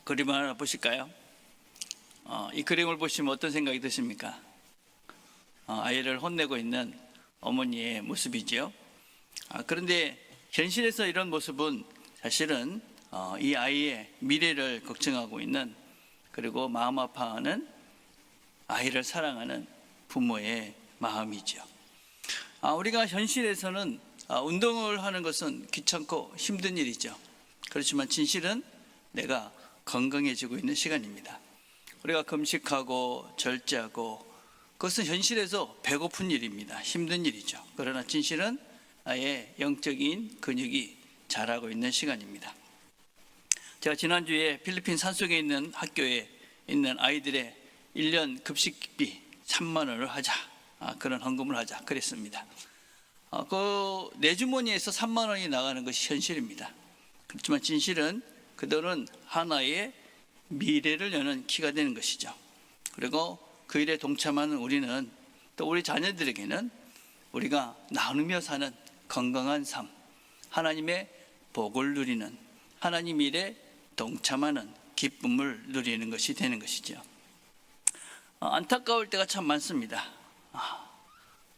그림 하나 보실까요? 이 그림을 보시면 어떤 생각이 드십니까? 아이를 혼내고 있는 어머니의 모습이지요. 그런데 현실에서 이런 모습은 사실은 이 아이의 미래를 걱정하고 있는, 그리고 마음 아파하는 아이를 사랑하는 부모의 마음이죠. 우리가 현실에서는 운동을 하는 것은 귀찮고 힘든 일이죠. 그렇지만 진실은 내가 건강해지고 있는 시간입니다. 우리가 금식하고 절제하고, 그것은 현실에서 배고픈 일입니다. 힘든 일이죠. 그러나 진실은 나의 영적인 근육이 자라고 있는 시간입니다. 제가 지난주에 필리핀 산속에 있는 학교에 있는 아이들의 1년 급식비 3만 원을 하자, 그런 헌금을 하자 그랬습니다. 내 주머니에서 3만 원이 나가는 것이 현실입니다. 그렇지만 진실은 그들은 하나의 미래를 여는 키가 되는 것이죠. 그리고 그 일에 동참하는 우리는, 또 우리 자녀들에게는 우리가 나누며 사는 건강한 삶, 하나님의 복을 누리는, 하나님 일에 동참하는 기쁨을 누리는 것이 되는 것이죠. 안타까울 때가 참 많습니다.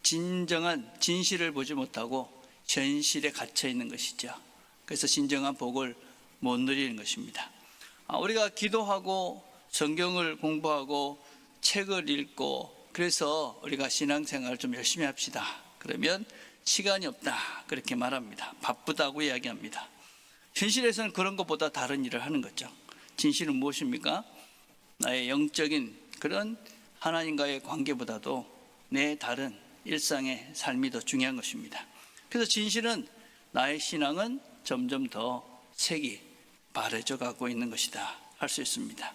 진정한 진실을 보지 못하고 현실에 갇혀 있는 것이죠. 그래서 진정한 복을 못 누리는 것입니다. 우리가 기도하고 성경을 공부하고 책을 읽고, 그래서 우리가 신앙생활을 좀 열심히 합시다. 그러면 시간이 없다 그렇게 말합니다. 바쁘다고 이야기합니다. 현실에서는 그런 것보다 다른 일을 하는 거죠. 진실은 무엇입니까? 나의 영적인 그런 하나님과의 관계보다도 내 다른 일상의 삶이 더 중요한 것입니다. 그래서 진실은 나의 신앙은 점점 더 색이 바래져 가고 있는 것이다 할 수 있습니다.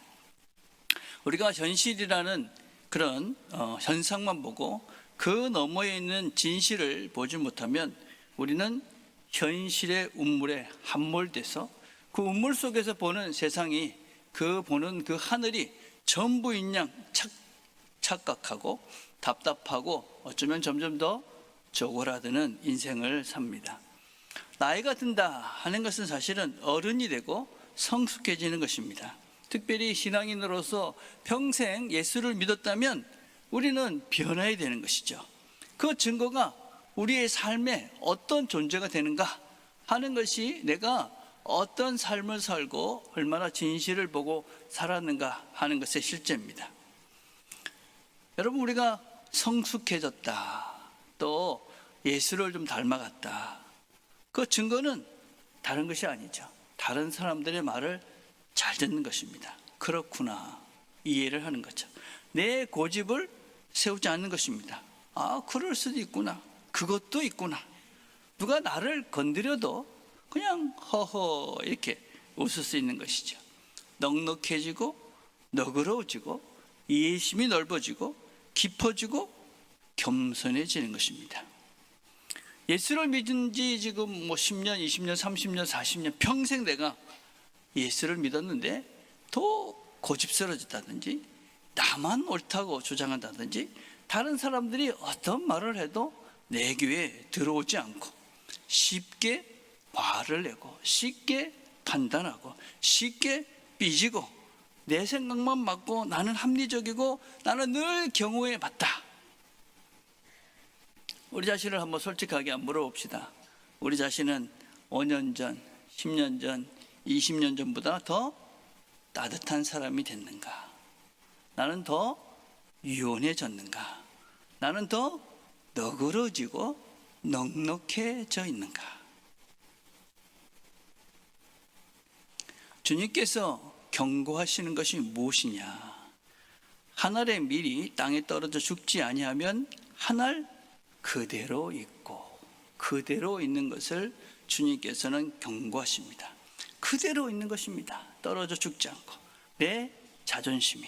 우리가 현실이라는 그런 현상만 보고 그 너머에 있는 진실을 보지 못하면 우리는 현실의 운물에 함몰돼서 그 운물 속에서 보는 세상이, 보는 그 하늘이 전부인 양 착각하고 답답하고, 어쩌면 점점 더 쪼그라드는 인생을 삽니다. 나이가 든다 하는 것은 사실은 어른이 되고 성숙해지는 것입니다. 특별히 신앙인으로서 평생 예수를 믿었다면 우리는 변화해야 되는 것이죠. 그 증거가 우리의 삶에 어떤 존재가 되는가 하는 것이, 내가 어떤 삶을 살고 얼마나 진실을 보고 살았는가 하는 것의 실제입니다. 여러분, 우리가 성숙해졌다, 또 예수를 좀 닮아갔다, 그 증거는 다른 것이 아니죠. 다른 사람들의 말을 잘 듣는 것입니다. 그렇구나, 이해를 하는 거죠. 내 고집을 세우지 않는 것입니다. 그럴 수도 있구나, 그것도 있구나. 누가 나를 건드려도 그냥 허허 이렇게 웃을 수 있는 것이죠. 넉넉해지고 너그러워지고 이해심이 넓어지고 깊어지고 겸손해지는 것입니다. 예수를 믿은 지 지금 10년, 20년, 30년, 40년 평생 내가 예수를 믿었는데 더 고집스러워졌다든지, 나만 옳다고 주장한다든지, 다른 사람들이 어떤 말을 해도 내 귀에 들어오지 않고 쉽게 화를 내고 쉽게 판단하고 쉽게 삐지고, 내 생각만 맞고 나는 합리적이고 나는 늘 경우에 맞다. 우리 자신을 한번 솔직하게 물어봅시다. 우리 자신은 5년 전, 10년 전, 20년 전보다 더 따뜻한 사람이 됐는가? 나는 더 유연해졌는가? 나는 더 너그러지고 넉넉해져 있는가? 주님께서 경고하시는 것이 무엇이냐? 한 알의 밀이 땅에 떨어져 죽지 아니하면 한 알 그대로 있고, 그대로 있는 것을 주님께서는 경고하십니다. 그대로 있는 것입니다. 떨어져 죽지 않고, 내 자존심이,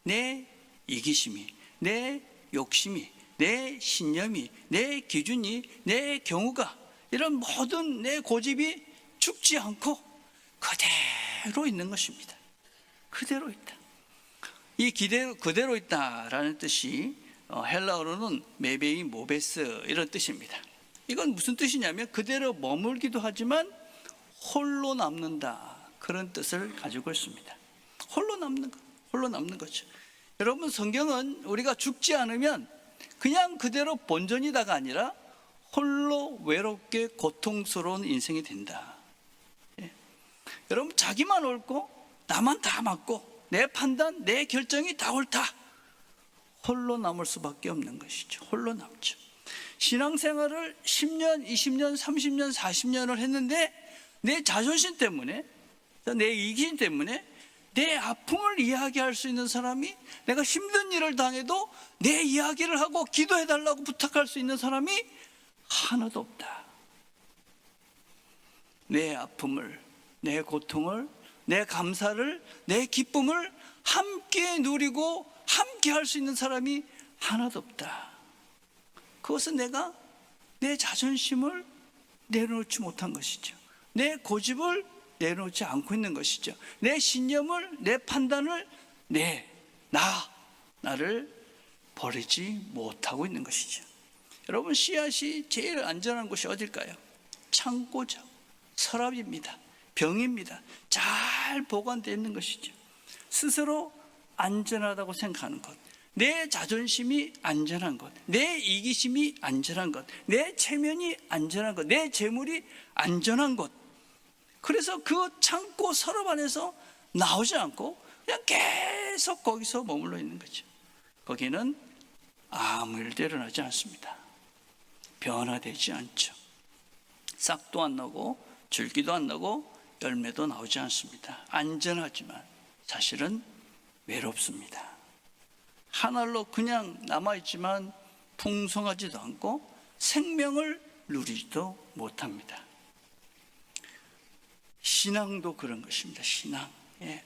내 이기심이, 내 욕심이, 내 신념이, 내 기준이, 내 경우가, 이런 모든 내 고집이 죽지 않고 그대로 있는 것입니다. 그대로 있다. 이 그대로 있다라는 뜻이 헬라어로는 메베이 모베스 이런 뜻입니다. 이건 무슨 뜻이냐면 그대로 머물기도 하지만 홀로 남는다, 그런 뜻을 가지고 있습니다. 홀로 남는 것, 홀로 남는 거죠. 여러분, 성경은 우리가 죽지 않으면 그냥 그대로 본전이다가 아니라 홀로 외롭게 고통스러운 인생이 된다. 예. 여러분, 자기만 옳고 나만 다 맞고 내 판단, 내 결정이 다 옳다. 홀로 남을 수밖에 없는 것이죠. 홀로 남죠. 신앙생활을 10년, 20년, 30년, 40년을 했는데 내 자존심 때문에, 내 이기심 때문에 내 아픔을 이야기할 수 있는 사람이, 내가 힘든 일을 당해도 내 이야기를 하고 기도해달라고 부탁할 수 있는 사람이 하나도 없다. 내 아픔을, 내 고통을, 내 감사를, 내 기쁨을 함께 누리고 함께 할 수 있는 사람이 하나도 없다. 그것은 내가 내 자존심을 내려놓지 못한 것이죠. 내 고집을 내려놓지 않고 있는 것이죠. 내 신념을, 내 판단을, 나를 버리지 못하고 있는 것이죠. 여러분, 씨앗이 제일 안전한 곳이 어딜까요? 창고죠. 서랍입니다. 병입니다. 잘 보관되어 있는 것이죠. 스스로 안전하다고 생각하는 것, 내 자존심이 안전한 것, 내 이기심이 안전한 것, 내 체면이 안전한 것, 내 재물이 안전한 것. 그래서 그 창고 서랍 안에서 나오지 않고 그냥 계속 거기서 머물러 있는 거죠. 거기는 아무 일도 일어나지 않습니다. 변화되지 않죠. 싹도 안 나고 줄기도 안 나고 열매도 나오지 않습니다. 안전하지만 사실은 외롭습니다. 하늘로 그냥 남아있지만 풍성하지도 않고 생명을 누리지도 못합니다. 신앙도 그런 것입니다. 신앙.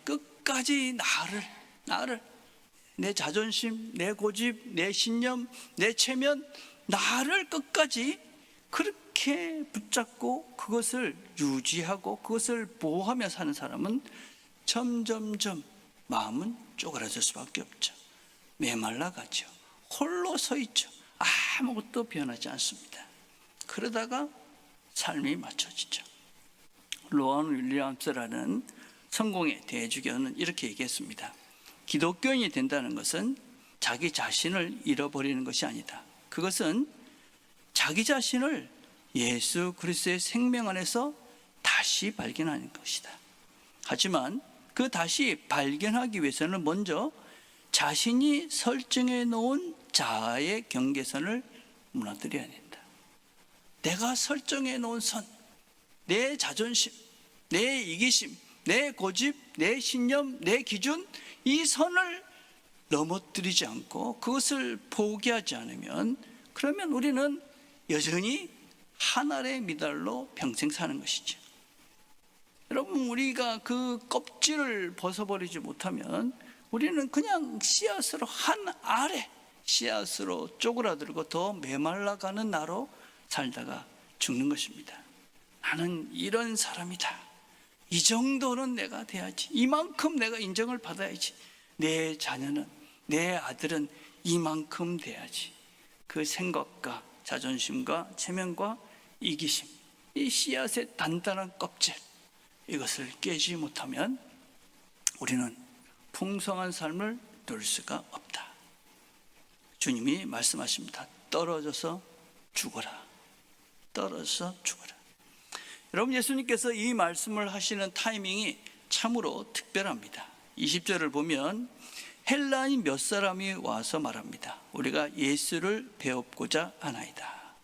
끝까지 나를, 내 자존심, 내 고집, 내 신념, 내 체면, 나를 끝까지 그렇게 붙잡고 그것을 유지하고 그것을 보호하며 사는 사람은 점점점 마음은 쪼그라들 수밖에 없죠. 메말라가죠. 홀로 서 있죠. 아무것도 변하지 않습니다. 그러다가 삶이 맞춰지죠. 로안 윌리엄스라는 성공의 대주교는 이렇게 얘기했습니다. 기독교인이 된다는 것은 자기 자신을 잃어버리는 것이 아니다. 그것은 자기 자신을 예수 그리스도의 생명 안에서 다시 발견하는 것이다. 하지만 그 다시 발견하기 위해서는 먼저 자신이 설정해 놓은 자아의 경계선을 무너뜨려야 된다. 내가 설정해 놓은 선, 내 자존심, 내 이기심, 내 고집, 내 신념, 내 기준, 이 선을 넘어뜨리지 않고 그것을 포기하지 않으면, 그러면 우리는 여전히 한 알의 미달로 평생 사는 것이죠. 여러분, 우리가 그 껍질을 벗어버리지 못하면 우리는 그냥 씨앗으로, 한 알의 씨앗으로 쪼그라들고 더 메말라가는 나로 살다가 죽는 것입니다. 나는 이런 사람이다. 이 정도는 내가 돼야지. 이만큼 내가 인정을 받아야지. 내 자녀는, 내 아들은 이만큼 돼야지. 그 생각과 자존심과 체면과 이기심, 이 씨앗의 단단한 껍질, 이것을 깨지 못하면 우리는 풍성한 삶을 누릴 수가 없다. 주님이 말씀하십니다. 떨어져서 죽어라. 떨어져서 죽어라. 여러분, 예수님께서 이 말씀을 하시는 타이밍이 참으로 특별합니다. 20절을 보면 헬라인 몇 사람이 와서 말합니다. 우리가 예수를 배웁고자 하나이다.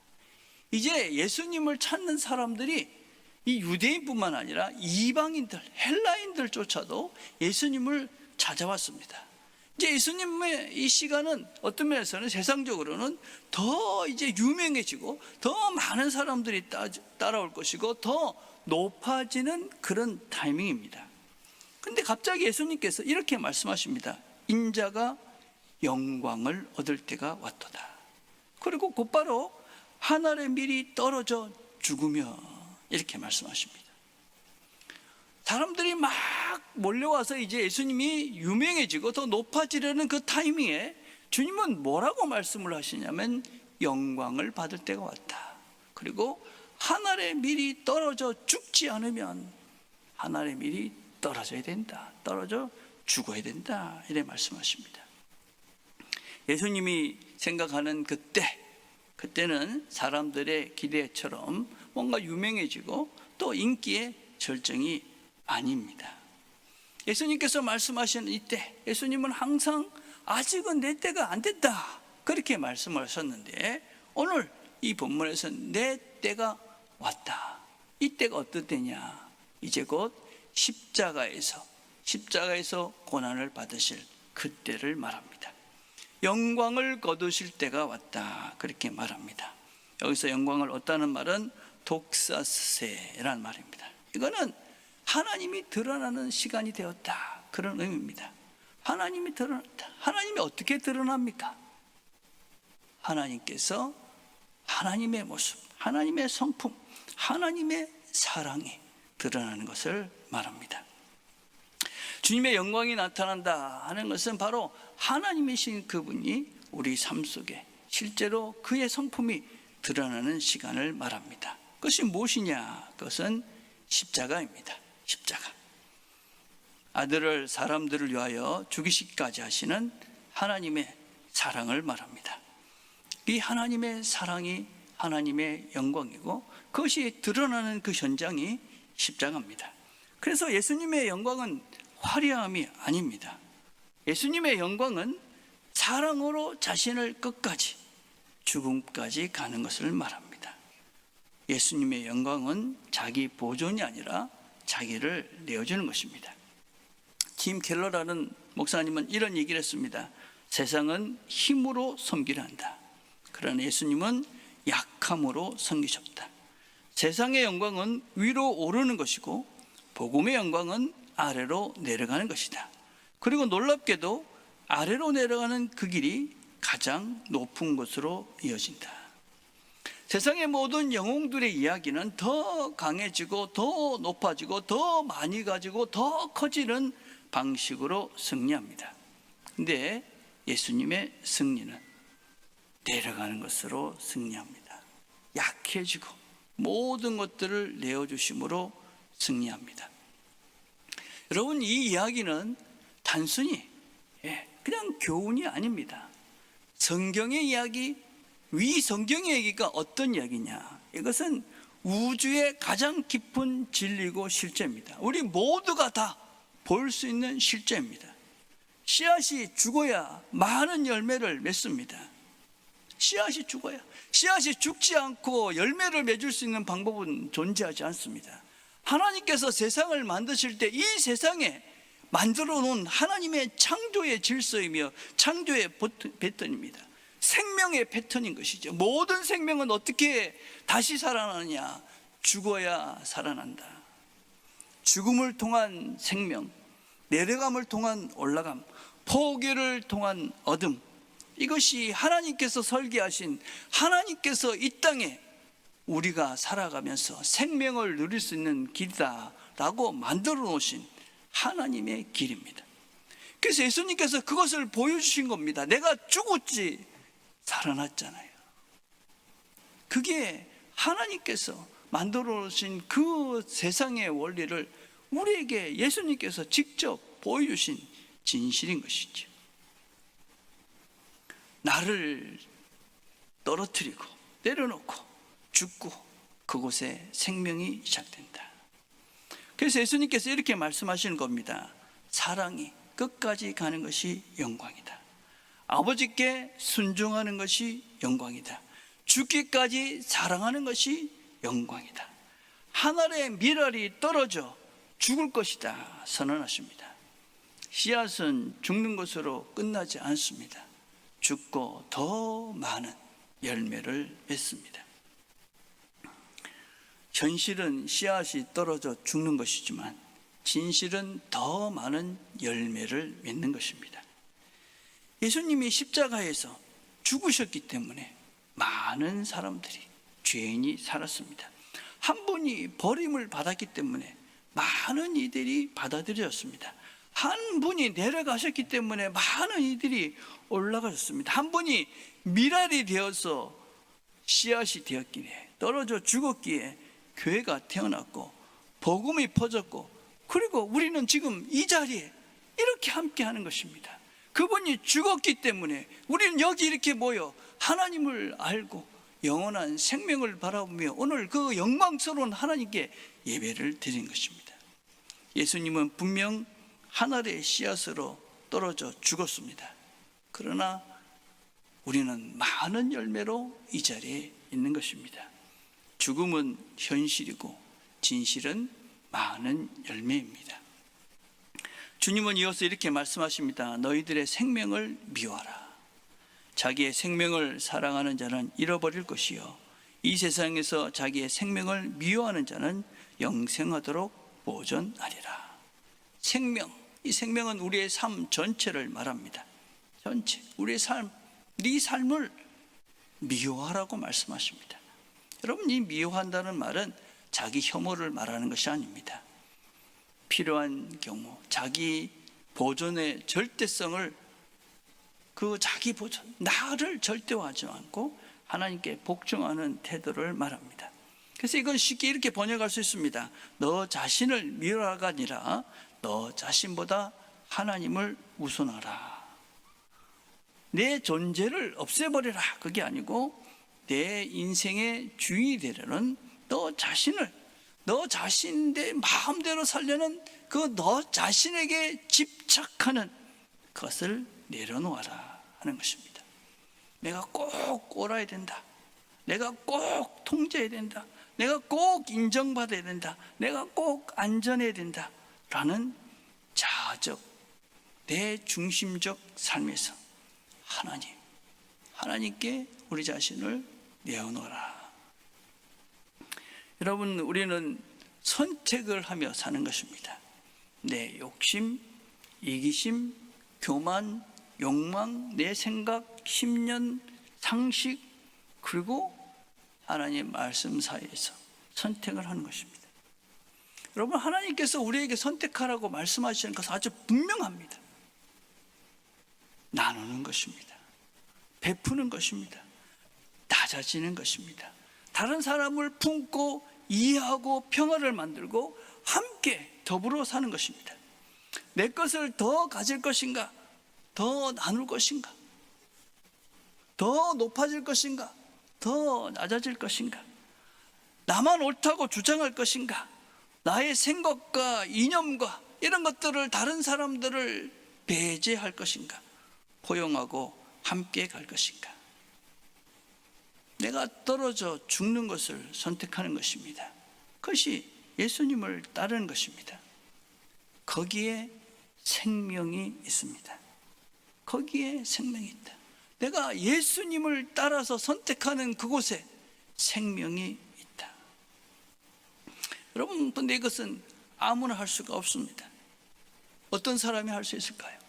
이제 예수님을 찾는 사람들이 이 유대인뿐만 아니라 이방인들, 헬라인들조차도 예수님을 찾아왔습니다. 이제 예수님의 이 시간은 어떤 면에서는 세상적으로는 더 이제 유명해지고 더 많은 사람들이 따라올 것이고 더 높아지는 그런 타이밍입니다. 근데 갑자기 예수님께서 이렇게 말씀하십니다. 인자가 영광을 얻을 때가 왔도다. 그리고 곧바로 하늘의 밀이 떨어져 죽으며, 이렇게 말씀하십니다. 사람들이 막 몰려와서 이제 예수님이 유명해지고 더 높아지려는 그 타이밍에 주님은 뭐라고 말씀을 하시냐면 영광을 받을 때가 왔다. 그리고 하늘의 밀이 떨어져 죽지 않으면 하늘의 밀이 떨어져야 된다. 떨어져 죽어야 된다, 이래 말씀하십니다. 예수님이 생각하는 그때는 사람들의 기대처럼 뭔가 유명해지고 또 인기의 절정이 아닙니다. 예수님께서 말씀하시는 이때, 예수님은 항상 아직은 내 때가 안 됐다, 그렇게 말씀을 하셨는데, 오늘 이 본문에서 내 때가 왔다. 이 때가 어떤 때냐? 이제 곧 십자가에서 고난을 받으실 그때를 말합니다. 영광을 거두실 때가 왔다, 그렇게 말합니다. 여기서 영광을 얻다는 말은 독사스세라는 말입니다. 이거는 하나님이 드러나는 시간이 되었다, 그런 의미입니다. 하나님이 드러났다. 하나님이 어떻게 드러납니까? 하나님께서 하나님의 모습, 하나님의 성품, 하나님의 사랑이 드러나는 것을 말합니다. 주님의 영광이 나타난다 하는 것은 바로 하나님이신 그분이 우리 삶 속에 실제로 그의 성품이 드러나는 시간을 말합니다. 그것이 무엇이냐? 그것은 십자가입니다. 십자가. 아들을 사람들을 위하여 죽이시기까지 하시는 하나님의 사랑을 말합니다. 이 하나님의 사랑이 하나님의 영광이고, 그것이 드러나는 그 현장이 십자가입니다. 그래서 예수님의 영광은 화려함이 아닙니다. 예수님의 영광은 사랑으로 자신을 끝까지, 죽음까지 가는 것을 말합니다. 예수님의 영광은 자기 보존이 아니라 자기를 내어주는 것입니다. 짐 켈러라는 목사님은 이런 얘기를 했습니다. 세상은 힘으로 섬기려 한다. 그러나 예수님은 약함으로 섬기셨다. 세상의 영광은 위로 오르는 것이고, 복음의 영광은 아래로 내려가는 것이다. 그리고 놀랍게도 아래로 내려가는 그 길이 가장 높은 곳으로 이어진다. 세상의 모든 영웅들의 이야기는 더 강해지고 더 높아지고 더 많이 가지고 더 커지는 방식으로 승리합니다. 근데 예수님의 승리는 내려가는 것으로 승리합니다. 약해지고 모든 것들을 내어주심으로 승리합니다. 여러분, 이 이야기는 단순히 그냥 교훈이 아닙니다. 성경의 이야기, 위성경의 얘기가 어떤 이야기냐? 이것은 우주의 가장 깊은 진리고 실제입니다. 우리 모두가 다 볼 수 있는 실제입니다. 씨앗이 죽어야 많은 열매를 맺습니다. 씨앗이 죽지 않고 열매를 맺을 수 있는 방법은 존재하지 않습니다. 하나님께서 세상을 만드실 때 이 세상에 만들어 놓은 하나님의 창조의 질서이며 창조의 패턴입니다. 생명의 패턴인 것이죠. 모든 생명은 어떻게 다시 살아나느냐? 죽어야 살아난다. 죽음을 통한 생명, 내려감을 통한 올라감, 포기를 통한 얻음, 이것이 하나님께서 설계하신, 하나님께서 이 땅에 우리가 살아가면서 생명을 누릴 수 있는 길이다라고 만들어 놓으신 하나님의 길입니다. 그래서 예수님께서 그것을 보여주신 겁니다. 내가 죽었지 살아났잖아요. 그게 하나님께서 만들어 놓으신 그 세상의 원리를 우리에게 예수님께서 직접 보여주신 진실인 것이죠. 나를 떨어뜨리고 내려놓고 죽고 그곳에 생명이 시작된다. 그래서 예수님께서 이렇게 말씀하시는 겁니다. 사랑이 끝까지 가는 것이 영광이다. 아버지께 순종하는 것이 영광이다. 죽기까지 사랑하는 것이 영광이다. 하늘의 밀알이 떨어져 죽을 것이다 선언하십니다. 씨앗은 죽는 것으로 끝나지 않습니다. 죽고 더 많은 열매를 맺습니다. 현실은 씨앗이 떨어져 죽는 것이지만 진실은 더 많은 열매를 맺는 것입니다. 예수님이 십자가에서 죽으셨기 때문에 많은 사람들이, 죄인이 살았습니다. 한 분이 버림을 받았기 때문에 많은 이들이 받아들여졌습니다. 한 분이 내려가셨기 때문에 많은 이들이 올라가셨습니다. 한 분이 밀알이 되어서 씨앗이 되었기에, 떨어져 죽었기에 교회가 태어났고 복음이 퍼졌고, 그리고 우리는 지금 이 자리에 이렇게 함께 하는 것입니다. 그분이 죽었기 때문에 우리는 여기 이렇게 모여 하나님을 알고 영원한 생명을 바라보며 오늘 그 영광스러운 하나님께 예배를 드린 것입니다. 예수님은 분명 하늘의 씨앗으로 떨어져 죽었습니다. 그러나 우리는 많은 열매로 이 자리에 있는 것입니다. 죽음은 현실이고 진실은 많은 열매입니다. 주님은 이어서 이렇게 말씀하십니다. 너희들의 생명을 미워하라. 자기의 생명을 사랑하는 자는 잃어버릴 것이요 이 세상에서 자기의 생명을 미워하는 자는 영생하도록 보존하리라. 생명, 이 생명은 우리의 삶 전체를 말합니다. 전체, 우리의 삶, 네 삶을 미워하라고 말씀하십니다. 여러분, 이 미워한다는 말은 자기 혐오를 말하는 것이 아닙니다. 필요한 경우 자기 보존의 절대성을, 그 자기 보존, 나를 절대화하지 않고 하나님께 복종하는 태도를 말합니다. 그래서 이건 쉽게 이렇게 번역할 수 있습니다. 너 자신을 미워하가 아니라 너 자신보다 하나님을 우선하라. 내 존재를 없애버려라. 그게 아니고 내 인생의 주인이 되려는 너 자신을, 너 자신의 마음대로 살려는 그 너 자신에게 집착하는 것을 내려놓아라 하는 것입니다. 내가 꼭 옳아야 된다. 내가 꼭 통제해야 된다. 내가 꼭 인정받아야 된다. 내가 꼭 안전해야 된다. 라는 자아적, 내 중심적 삶에서 하나님께 우리 자신을 내어놓아라. 여러분, 우리는 선택을 하며 사는 것입니다. 내 욕심, 이기심, 교만, 욕망, 내 생각, 심년, 상식, 그리고 하나님의 말씀 사이에서 선택을 하는 것입니다. 여러분, 하나님께서 우리에게 선택하라고 말씀하시는 것은 아주 분명합니다. 나누는 것입니다. 베푸는 것입니다. 낮아지는 것입니다. 다른 사람을 품고 이해하고 평화를 만들고 함께 더불어 사는 것입니다. 내 것을 더 가질 것인가? 더 나눌 것인가? 더 높아질 것인가? 더 낮아질 것인가? 나만 옳다고 주장할 것인가? 나의 생각과 이념과 이런 것들을, 다른 사람들을 배제할 것인가? 포용하고 함께 갈 것인가? 내가 떨어져 죽는 것을 선택하는 것입니다. 그것이 예수님을 따르는 것입니다. 거기에 생명이 있습니다. 거기에 생명이 있다. 내가 예수님을 따라서 선택하는 그곳에 생명이 있다. 여러분, 근데 이것은 아무나 할 수가 없습니다. 어떤 사람이 할 수 있을까요?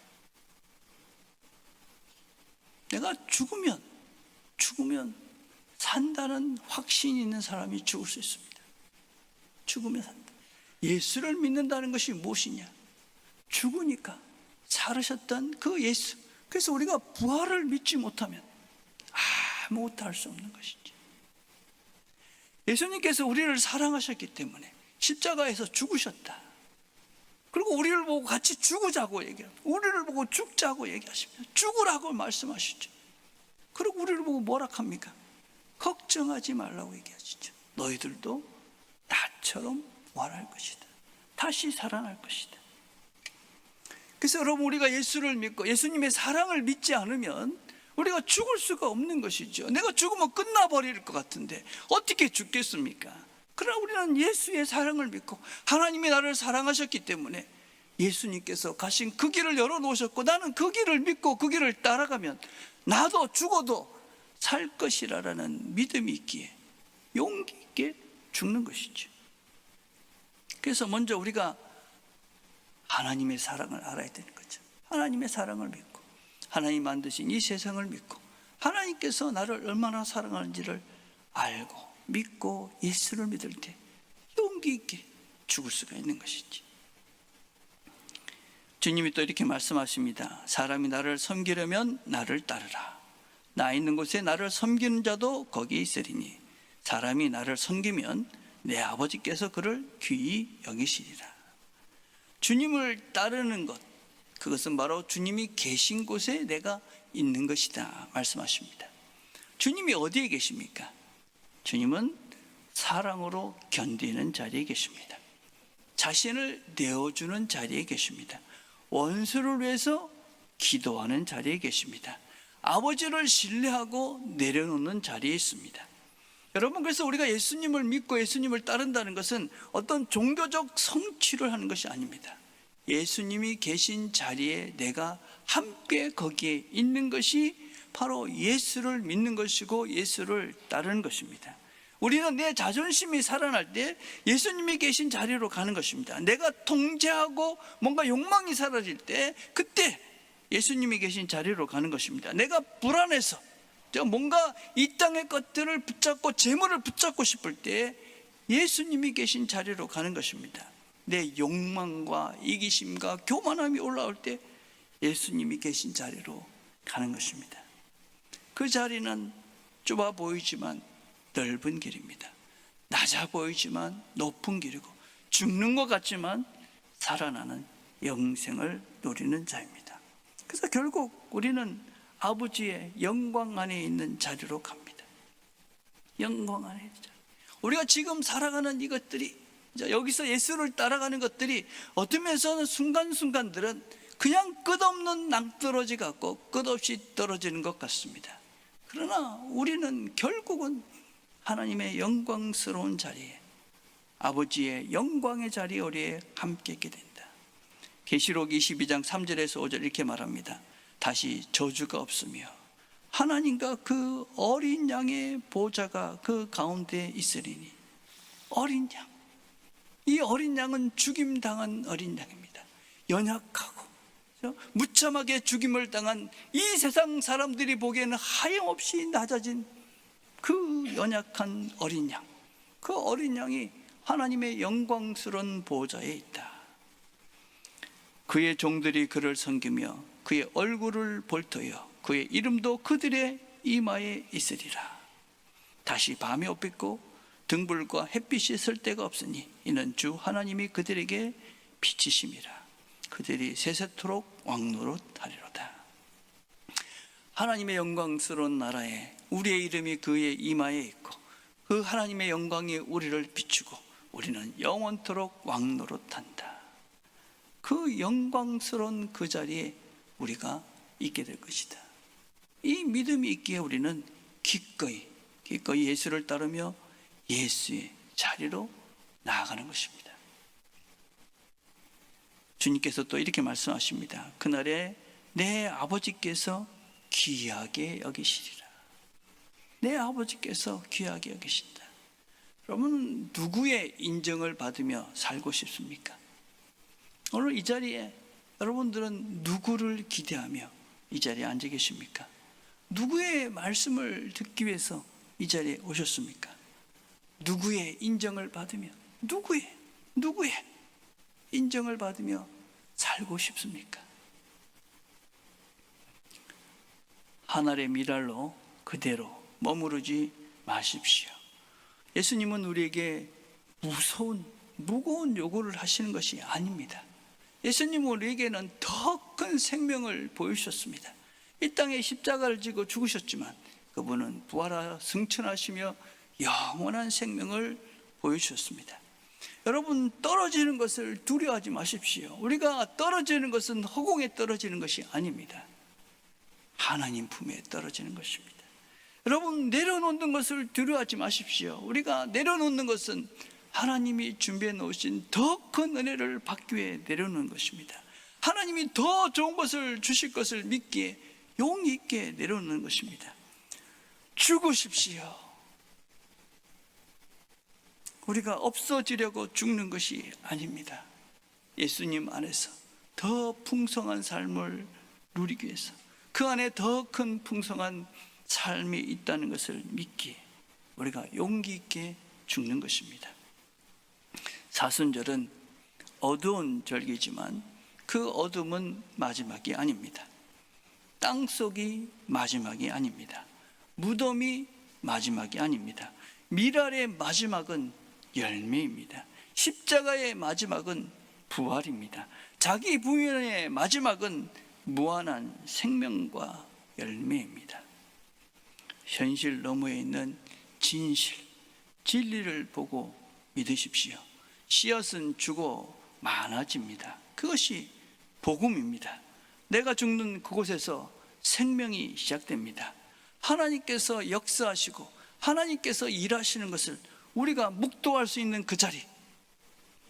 내가 죽으면 산다는 확신이 있는 사람이 죽을 수 있습니다. 죽으면 산다. 예수를 믿는다는 것이 무엇이냐? 죽으니까 살으셨던 그 예수. 그래서 우리가 부활을 믿지 못하면 아무것도 할 수 없는 것이지. 예수님께서 우리를 사랑하셨기 때문에 십자가에서 죽으셨다. 그리고 우리를 보고 같이 죽으자고 얘기합니다. 우리를 보고 죽자고 얘기하십니다. 죽으라고 말씀하시죠. 그리고 우리를 보고 뭐라 합니까? 걱정하지 말라고 얘기하시죠. 너희들도 나처럼 부활할 것이다. 다시 살아날 것이다. 그래서 여러분, 우리가 예수를 믿고 예수님의 사랑을 믿지 않으면 우리가 죽을 수가 없는 것이죠. 내가 죽으면 끝나버릴 것 같은데 어떻게 죽겠습니까? 그러나 우리는 예수의 사랑을 믿고 하나님이 나를 사랑하셨기 때문에 예수님께서 가신 그 길을 열어놓으셨고, 나는 그 길을 믿고 그 길을 따라가면 나도 죽어도 살 것이라는 믿음이 있기에 용기 있게 죽는 것이죠. 그래서 먼저 우리가 하나님의 사랑을 알아야 되는 거죠. 하나님의 사랑을 믿고 하나님 만드신 이 세상을 믿고 하나님께서 나를 얼마나 사랑하는지를 알고 믿고 예수를 믿을 때 용기 있게 죽을 수가 있는 것이지. 주님이 또 이렇게 말씀하십니다. 사람이 나를 섬기려면 나를 따르라. 나 있는 곳에 나를 섬기는 자도 거기에 있으리니 사람이 나를 섬기면 내 아버지께서 그를 귀히 여기시리라. 주님을 따르는 것, 그것은 바로 주님이 계신 곳에 내가 있는 것이다 말씀하십니다. 주님이 어디에 계십니까? 주님은 사랑으로 견디는 자리에 계십니다. 자신을 내어주는 자리에 계십니다. 원수를 위해서 기도하는 자리에 계십니다. 아버지를 신뢰하고 내려놓는 자리에 있습니다. 여러분, 그래서 우리가 예수님을 믿고 예수님을 따른다는 것은 어떤 종교적 성취를 하는 것이 아닙니다. 예수님이 계신 자리에 내가 함께 거기에 있는 것이 바로 예수를 믿는 것이고 예수를 따르는 것입니다. 우리는 내 자존심이 살아날 때 예수님이 계신 자리로 가는 것입니다. 내가 통제하고 뭔가 욕망이 사라질 때 그때 예수님이 계신 자리로 가는 것입니다. 내가 불안해서 뭔가 이 땅의 것들을 붙잡고 재물을 붙잡고 싶을 때 예수님이 계신 자리로 가는 것입니다. 내 욕망과 이기심과 교만함이 올라올 때 예수님이 계신 자리로 가는 것입니다. 그 자리는 좁아 보이지만 넓은 길입니다. 낮아 보이지만 높은 길이고 죽는 것 같지만 살아나는 영생을 누리는 자입니다. 그래서 결국 우리는 아버지의 영광 안에 있는 자리로 갑니다. 영광 안에 있는 자리. 우리가 지금 살아가는 이것들이, 여기서 예수를 따라가는 것들이 어떤 면에서는 순간순간들은 그냥 끝없는 낭떠러지 같고 끝없이 떨어지는 것 같습니다. 그러나 우리는 결국은 하나님의 영광스러운 자리에, 아버지의 영광의 자리에 우리에 함께 있게 된다. 계시록 22장 3절에서 5절 이렇게 말합니다. 다시 저주가 없으며 하나님과 그 어린 양의 보좌가 그 가운데 있으리니. 어린 양, 이 어린 양은 죽임당한 어린 양입니다. 연약하고 무참하게 죽임을 당한 이 세상 사람들이 보기에는 하염없이 낮아진 그 연약한 어린 양, 그 어린 양이 하나님의 영광스러운 보좌에 있다. 그의 종들이 그를 섬기며 그의 얼굴을 볼터여 그의 이름도 그들의 이마에 있으리라. 다시 밤이 옷빗고 등불과 햇빛이 쓸 데가 없으니 이는 주 하나님이 그들에게 빛이심이라. 그들이 세세토록 왕노릇하리로다. 하나님의 영광스러운 나라에 우리의 이름이 그의 이마에 있고 그 하나님의 영광이 우리를 비추고 우리는 영원토록 왕노릇한다. 그 영광스러운 그 자리에 우리가 있게 될 것이다. 이 믿음이 있기에 우리는 기꺼이 예수를 따르며 예수의 자리로 나아가는 것입니다. 주님께서 또 이렇게 말씀하십니다. 그날에 내 아버지께서 귀하게 여기시리라. 내 아버지께서 귀하게 여기신다. 여러분, 누구의 인정을 받으며 살고 싶습니까? 오늘 이 자리에 여러분들은 누구를 기대하며 이 자리에 앉아 계십니까? 누구의 말씀을 듣기 위해서 이 자리에 오셨습니까? 누구의 인정을 받으며 누구의 인정을 받으며 살고 싶습니까? 하늘의 미랄로 그대로 머무르지 마십시오. 예수님은 우리에게 무거운 요구를 하시는 것이 아닙니다. 예수님은 우리에게는 더 큰 생명을 보여주셨습니다. 이 땅에 십자가를 지고 죽으셨지만 그분은 부활하여 승천하시며 영원한 생명을 보여주셨습니다. 여러분, 떨어지는 것을 두려워하지 마십시오. 우리가 떨어지는 것은 허공에 떨어지는 것이 아닙니다. 하나님 품에 떨어지는 것입니다. 여러분, 내려놓는 것을 두려워하지 마십시오. 우리가 내려놓는 것은 하나님이 준비해 놓으신 더 큰 은혜를 받기 위해 내려놓는 것입니다. 하나님이 더 좋은 것을 주실 것을 믿기에 용기 있게 내려놓는 것입니다. 죽으십시오. 우리가 없어지려고 죽는 것이 아닙니다. 예수님 안에서 더 풍성한 삶을 누리기 위해서 그 안에 더 큰 풍성한 삶이 있다는 것을 믿기에 우리가 용기 있게 죽는 것입니다. 사순절은 어두운 절기지만 그 어둠은 마지막이 아닙니다. 땅속이 마지막이 아닙니다. 무덤이 마지막이 아닙니다. 미랄의 마지막은 열매입니다. 십자가의 마지막은 부활입니다. 자기 부인의 마지막은 무한한 생명과 열매입니다. 현실 너머에 있는 진실, 진리를 보고 믿으십시오. 씨앗은 죽어 많아집니다. 그것이 복음입니다. 내가 죽는 그곳에서 생명이 시작됩니다. 하나님께서 역사하시고 하나님께서 일하시는 것을 우리가 묵도할 수 있는 그 자리,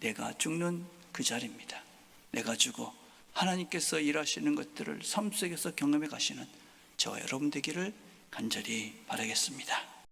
내가 죽는 그 자리입니다. 내가 죽어 하나님께서 일하시는 것들을 삶 속에서 경험해 가시는 저와 여러분 되기를 간절히 바라겠습니다.